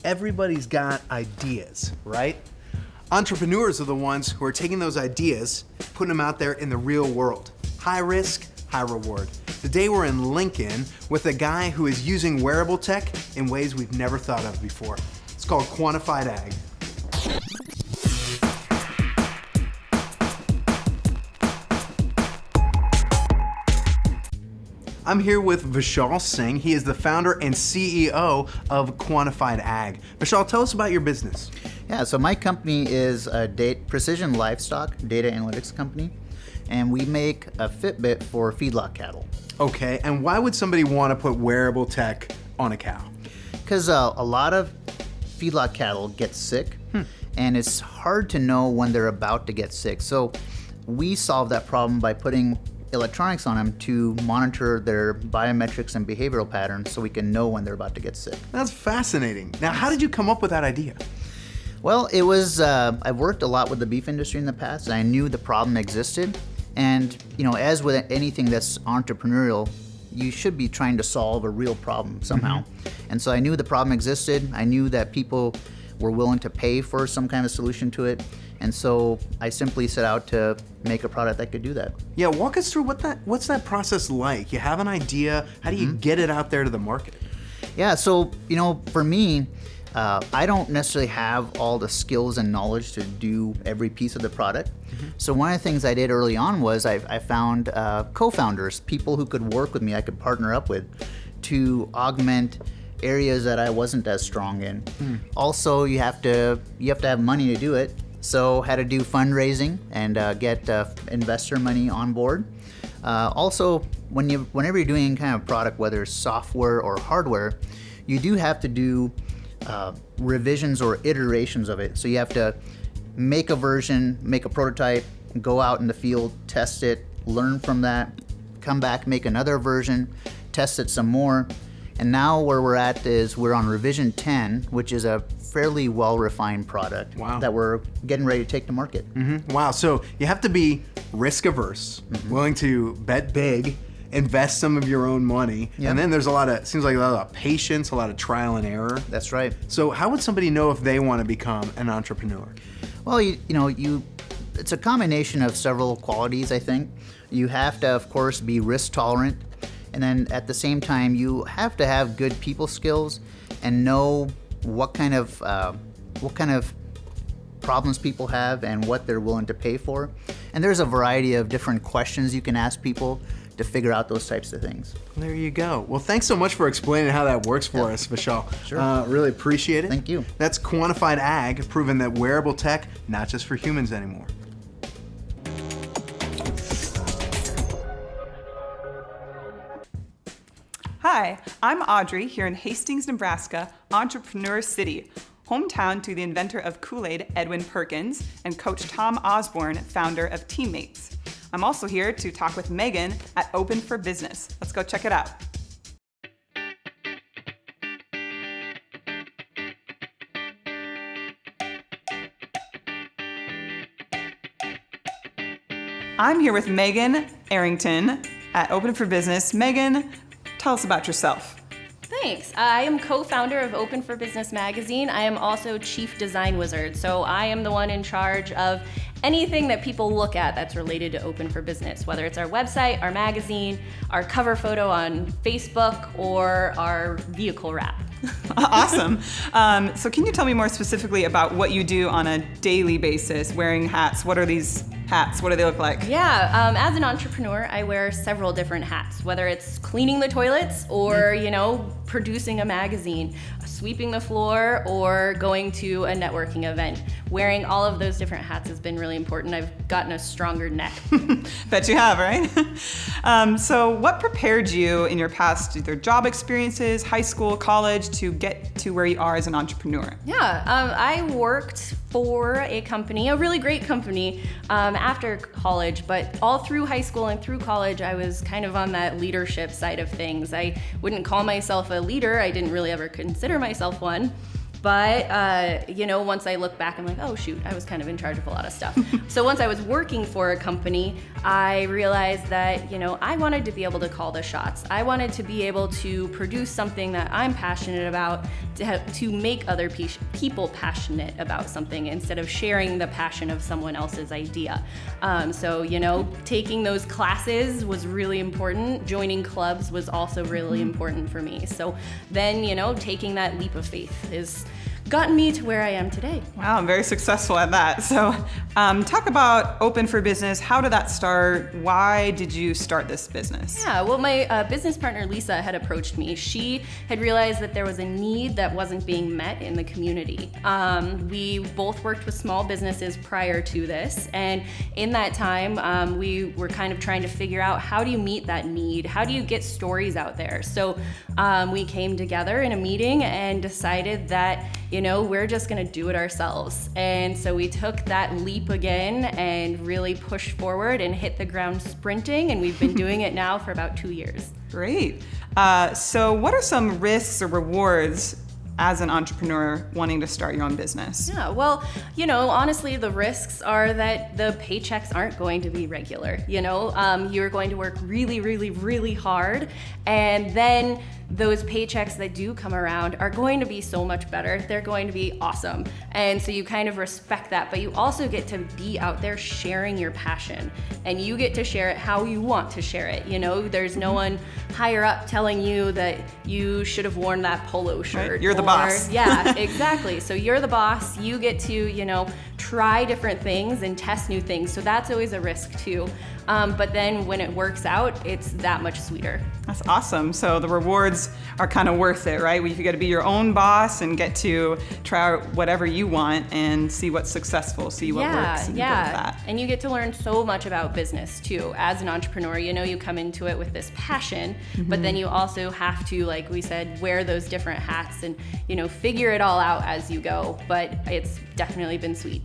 everybody's got ideas, right? Entrepreneurs are the ones who are taking those ideas, putting them out there in the real world. High risk, high reward. Today we're in Lincoln with a guy who is using wearable tech in ways we've never thought of before. It's called Quantified AG. I'm here with Vishal Singh. He is the founder and CEO of Quantified AG. Vishal, tell us about your business. Yeah, so my company is a precision livestock data analytics company, and we make a Fitbit for feedlot cattle. Okay, and why would somebody want to put wearable tech on a cow? Because a lot of feedlot cattle get sick, and it's hard to know when they're about to get sick. So we solve that problem by putting electronics on them to monitor their biometrics and behavioral patterns so we can know when they're about to get sick. That's fascinating. Now, how did you come up with that idea? Well, it was, I've worked a lot with the beef industry in the past, and I knew the problem existed. And, as with anything that's entrepreneurial, you should be trying to solve a real problem somehow. And so I knew the problem existed. I knew that people were willing to pay for some kind of solution to it. And so I simply set out to make a product that could do that. Yeah, walk us through what's that process like? You have an idea, how do you get it out there to the market? Yeah, so, for me, I don't necessarily have all the skills and knowledge to do every piece of the product. So one of the things I did early on was I found co-founders, people who could work with me, I could partner up with to augment areas that I wasn't as strong in. Also, you have to have money to do it. So had to do fundraising and get investor money on board. Also, whenever you're doing kind of product, whether it's software or hardware, you do have to do revisions or iterations of it. So you have to make a version, make a prototype, go out in the field, test it, learn from that, come back, make another version, test it some more. And now where we're at is we're on revision 10, which is a fairly well-refined product that we're getting ready to take to market. Wow, so you have to be risk averse, willing to bet big, invest some of your own money, and then there's seems like a lot of patience, a lot of trial and error. That's right. So how would somebody know if they want to become an entrepreneur? Well, it's a combination of several qualities, I think. You have to, of course, be risk tolerant. And then at the same time, you have to have good people skills and know what kind of problems people have and what they're willing to pay for. And there's a variety of different questions you can ask people to figure out those types of things. There you go. Well, thanks so much for explaining how that works for us, Vishal. Sure. Really appreciate it. Thank you. That's Quantified AG, proving that wearable tech, not just for humans anymore. Hi, I'm Audrey here in Hastings, Nebraska, Entrepreneur City, hometown to the inventor of Kool-Aid, Edwin Perkins, and Coach Tom Osborne, founder of Teammates. I'm also here to talk with Megan at Open for Business. Let's go check it out. I'm here with Megan Arrington at Open for Business. Megan, tell us about yourself. Thanks. I am co-founder of Open for Business magazine. I am also chief design wizard. So I am the one in charge of anything that people look at that's related to Open for Business, whether it's our website, our magazine, our cover photo on Facebook, or our vehicle wrap. Awesome. So can you tell me more specifically about what you do on a daily basis, wearing hats? What are these hats? What do they look like? Yeah, as an entrepreneur, I wear several different hats, whether it's cleaning the toilets or, producing a magazine, sweeping the floor, or going to a networking event. Wearing all of those different hats has been really important. I've gotten a stronger neck. Bet you have, right? So what prepared you in your past, either job experiences, high school, college, to get to where you are as an entrepreneur? Yeah, I worked for a company, a really great company, after college, but all through high school and through college, I was kind of on that leadership side of things. I wouldn't call myself a leader. I didn't really ever consider myself one. But, once I look back, I'm like, oh shoot, I was kind of in charge of a lot of stuff. So once I was working for a company, I realized that, I wanted to be able to call the shots. I wanted to be able to produce something that I'm passionate about, to make other people passionate about something instead of sharing the passion of someone else's idea. Taking those classes was really important. Joining clubs was also really important for me. So then, taking that leap of faith has gotten me to where I am today. Wow, I'm very successful at that. So talk about Open for Business. How did that start? Why did you start this business? Yeah, well, my business partner, Lisa, had approached me. She had realized that there was a need that wasn't being met in the community. We both worked with small businesses prior to this, and in that time, we were kind of trying to figure out, how do you meet that need? How do you get stories out there? So we came together in a meeting and decided that, we're just gonna do it ourselves. And so we took that leap again and really pushed forward and hit the ground sprinting, and we've been doing it now for about 2 years. Great. So what are some risks or rewards as an entrepreneur wanting to start your own business? Yeah, well, honestly, the risks are that the paychecks aren't going to be regular. You're going to work really, really, really hard, and then those paychecks that do come around are going to be so much better. They're going to be awesome. And so you kind of respect that, but you also get to be out there sharing your passion, and you get to share it how you want to share it. There's no one higher up telling you that you should have worn that polo shirt. Right. You're the boss. Yeah, exactly. So you're the boss. You get to, try different things and test new things. So that's always a risk too. But then when it works out, it's that much sweeter. That's awesome. So the rewards are kind of worth it, right? You get to be your own boss and get to try whatever you want and see what's successful, see what works, and build that. And you get to learn so much about business too. As an entrepreneur, you come into it with this passion, but then you also have to, like we said, wear those different hats and, figure it all out as you go. But it's definitely been sweet.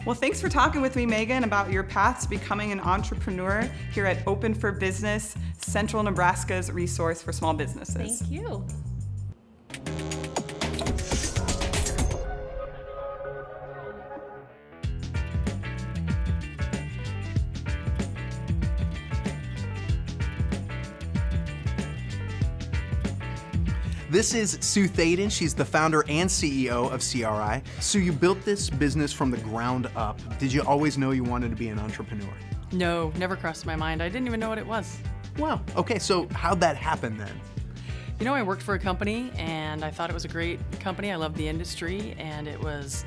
Well, thanks for talking with me, Megan, about your path to becoming an entrepreneur here at Open for Business, Central Nebraska's resource for small businesses. Thank you. This is Sue Thayden. She's the founder and CEO of CRI. Sue, you built this business from the ground up. Did you always know you wanted to be an entrepreneur? No, never crossed my mind. I didn't even know what it was. Wow. Okay, so how'd that happen then? I worked for a company and I thought it was a great company. I loved the industry, and it was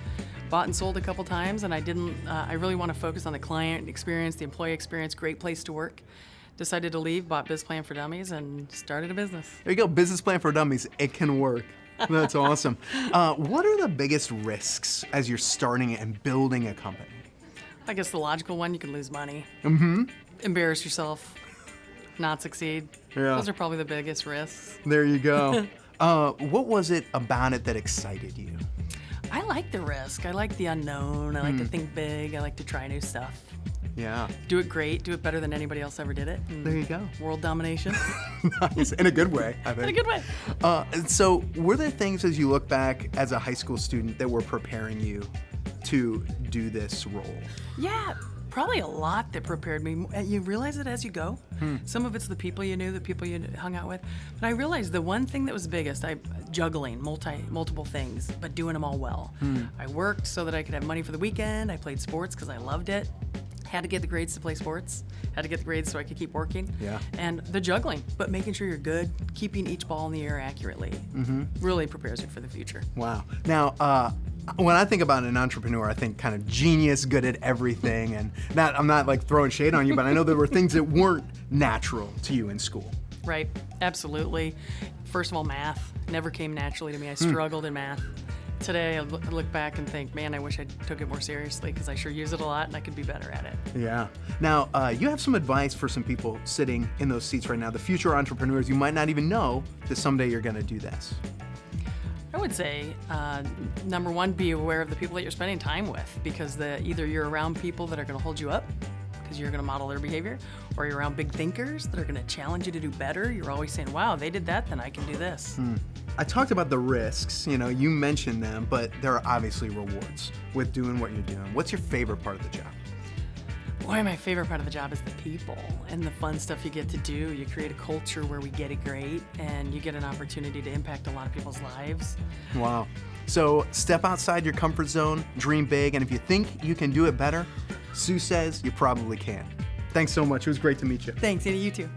bought and sold a couple times, and I really want to focus on the client experience, the employee experience, great place to work. Decided to leave, bought Biz Plan for Dummies, and started a business. There you go, Business Plan for Dummies. It can work. That's awesome. What are the biggest risks as you're starting and building a company? I guess the logical one, you can lose money. Embarrass yourself, not succeed. Yeah. Those are probably the biggest risks. There you go. What was it about it that excited you? I like the risk. I like the unknown. I like to think big. I like to try new stuff. Yeah. Do it great. Do it better than anybody else ever did it. There you go. World domination. Nice. In a good way, I think. In a good way. So were there things as you look back as a high school student that were preparing you to do this role? Yeah, probably a lot that prepared me. You realize it as you go. Some of it's the people you knew, the people you hung out with. But I realized the one thing that was biggest, juggling multiple things, but doing them all well. I worked so that I could have money for the weekend. I played sports because I loved it. Had to get the grades to play sports. Had to get the grades so I could keep working. Yeah. And the juggling, but making sure you're good, keeping each ball in the air accurately, really prepares you for the future. Wow. Now, when I think about an entrepreneur, I think kind of genius, good at everything, and I'm not like throwing shade on you, but I know there were things that weren't natural to you in school. Right, absolutely. First of all, math never came naturally to me. I struggled in math. Today, I look back and think, man, I wish I took it more seriously because I sure use it a lot and I could be better at it. Yeah. Now, you have some advice for some people sitting in those seats right now, the future entrepreneurs. You might not even know that someday you're going to do this. I would say, number one, be aware of the people that you're spending time with, because either you're around people that are going to hold you up because you're going to model their behavior, or you're around big thinkers that are going to challenge you to do better. You're always saying, wow, they did that, then I can do this. I talked about the risks, you mentioned them, but there are obviously rewards with doing what you're doing. What's your favorite part of the job? Boy, my favorite part of the job is the people and the fun stuff you get to do. You create a culture where we get it great, and you get an opportunity to impact a lot of people's lives. Wow. So step outside your comfort zone, dream big, and if you think you can do it better, Sue says you probably can. Thanks so much. It was great to meet you. Thanks, Andy. You too.